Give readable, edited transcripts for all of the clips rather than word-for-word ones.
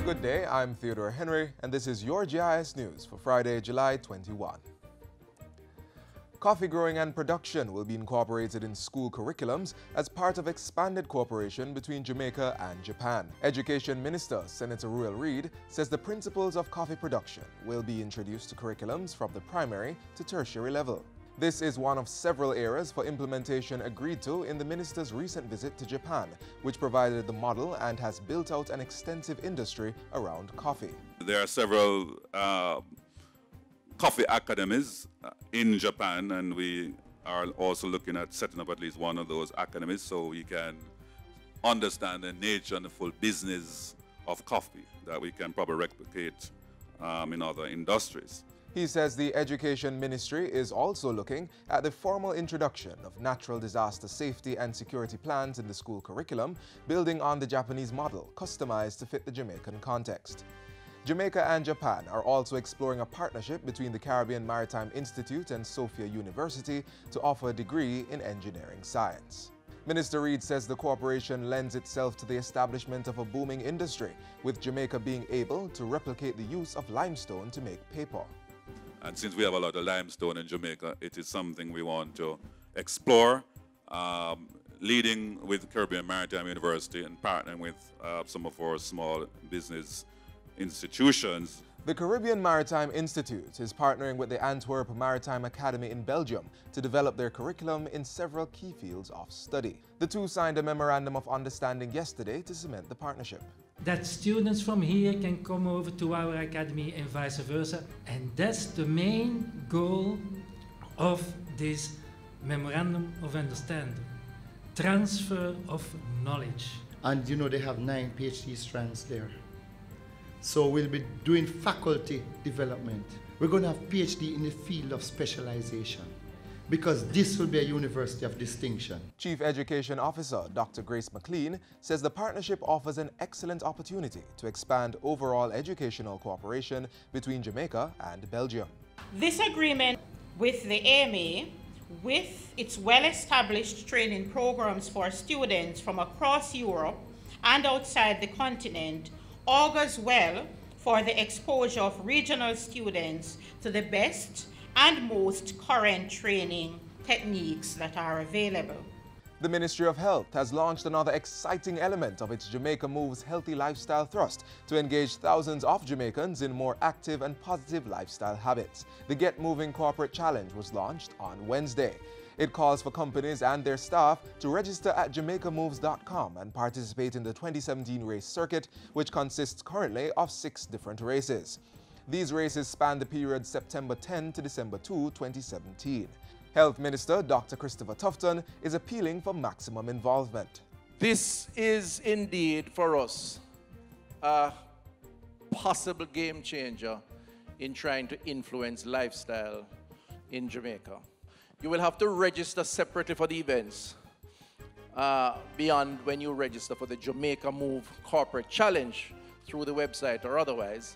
Good day, I'm Theodore Henry, and this is your JIS News for Friday, July 21. Coffee growing and production will be incorporated in school curriculums as part of expanded cooperation between Jamaica and Japan. Education Minister Senator Ruel Reid says the principles of coffee production will be introduced to curriculums from the primary to tertiary level. This is one of several areas for implementation agreed to in the minister's recent visit to Japan, which provided the model and has built out an extensive industry around coffee. There are several coffee academies in Japan, and we are also looking at setting up at least one of those academies so we can understand the nature and the full business of coffee that we can probably replicate in other industries. He says the Education Ministry is also looking at the formal introduction of natural disaster safety and security plans in the school curriculum, building on the Japanese model customized to fit the Jamaican context. Jamaica and Japan are also exploring a partnership between the Caribbean Maritime Institute and Sophia University to offer a degree in engineering science. Minister Reid says the cooperation lends itself to the establishment of a booming industry, with Jamaica being able to replicate the use of limestone to make paper. And since we have a lot of limestone in Jamaica, it is something we want to explore, leading with Caribbean Maritime University and partnering with some of our small business institutions. The Caribbean Maritime Institute is partnering with the Antwerp Maritime Academy in Belgium to develop their curriculum in several key fields of study. The two signed a memorandum of understanding yesterday to cement the partnership. That students from here can come over to our academy and vice versa. And that's the main goal of this memorandum of understanding. Transfer of knowledge. And you know they have 9 PhD strands there. So we'll be doing faculty development. We're going to have PhD in the field of specialization, because this will be a university of distinction. Chief Education Officer Dr. Grace McLean says the partnership offers an excellent opportunity to expand overall educational cooperation between Jamaica and Belgium. This agreement with the AMA, with its well-established training programs for students from across Europe and outside the continent, augurs well for the exposure of regional students to the best and most current training techniques that are available. The Ministry of Health has launched another exciting element of its Jamaica Moves Healthy Lifestyle Thrust to engage thousands of Jamaicans in more active and positive lifestyle habits. The Get Moving Corporate Challenge was launched on Wednesday. It calls for companies and their staff to register at jamaicamoves.com and participate in the 2017 race circuit, which consists currently of 6 different races. These races span the period September 10 to December 2, 2017. Health Minister Dr. Christopher Tufton is appealing for maximum involvement. This is indeed for us a possible game changer in trying to influence lifestyle in Jamaica. You will have to register separately for the events beyond when you register for the Jamaica Move Corporate Challenge through the website or otherwise.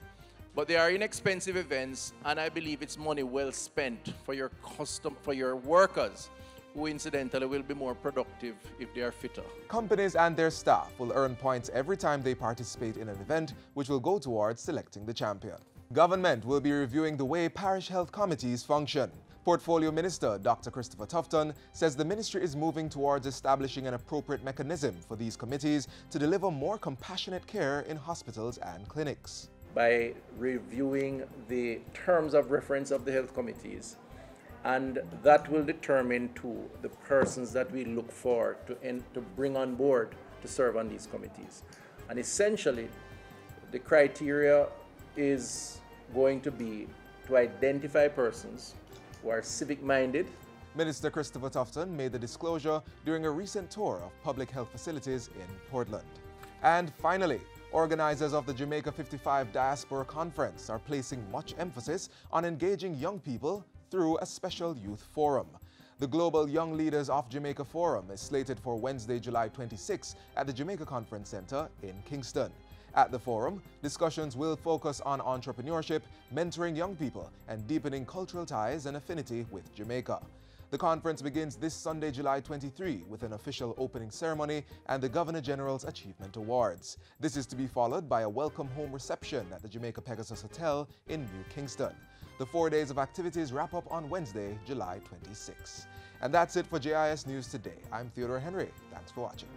But they are inexpensive events, and I believe it's money well spent for your workers, who incidentally will be more productive if they are fitter. Companies and their staff will earn points every time they participate in an event, which will go towards selecting the champion. Government will be reviewing the way parish health committees function. Portfolio Minister Dr. Christopher Tufton says the ministry is moving towards establishing an appropriate mechanism for these committees to deliver more compassionate care in hospitals and clinics. By reviewing the terms of reference of the health committees, and that will determine to the persons that we look for to bring on board to serve on these committees. And essentially, the criteria is going to be to identify persons who are civic-minded. Minister Christopher Tufton made the disclosure during a recent tour of public health facilities in Portland. And finally, organizers of the Jamaica 55 Diaspora Conference are placing much emphasis on engaging young people through a special youth forum. The Global Young Leaders of Jamaica Forum is slated for Wednesday, July 26 at the Jamaica Conference Center in Kingston. At the forum, discussions will focus on entrepreneurship, mentoring young people, and deepening cultural ties and affinity with Jamaica. The conference begins this Sunday, July 23, with an official opening ceremony and the Governor General's Achievement Awards. This is to be followed by a welcome home reception at the Jamaica Pegasus Hotel in New Kingston. The 4 days of activities wrap up on Wednesday, July 26. And that's it for JIS News Today. I'm Theodore Henry. Thanks for watching.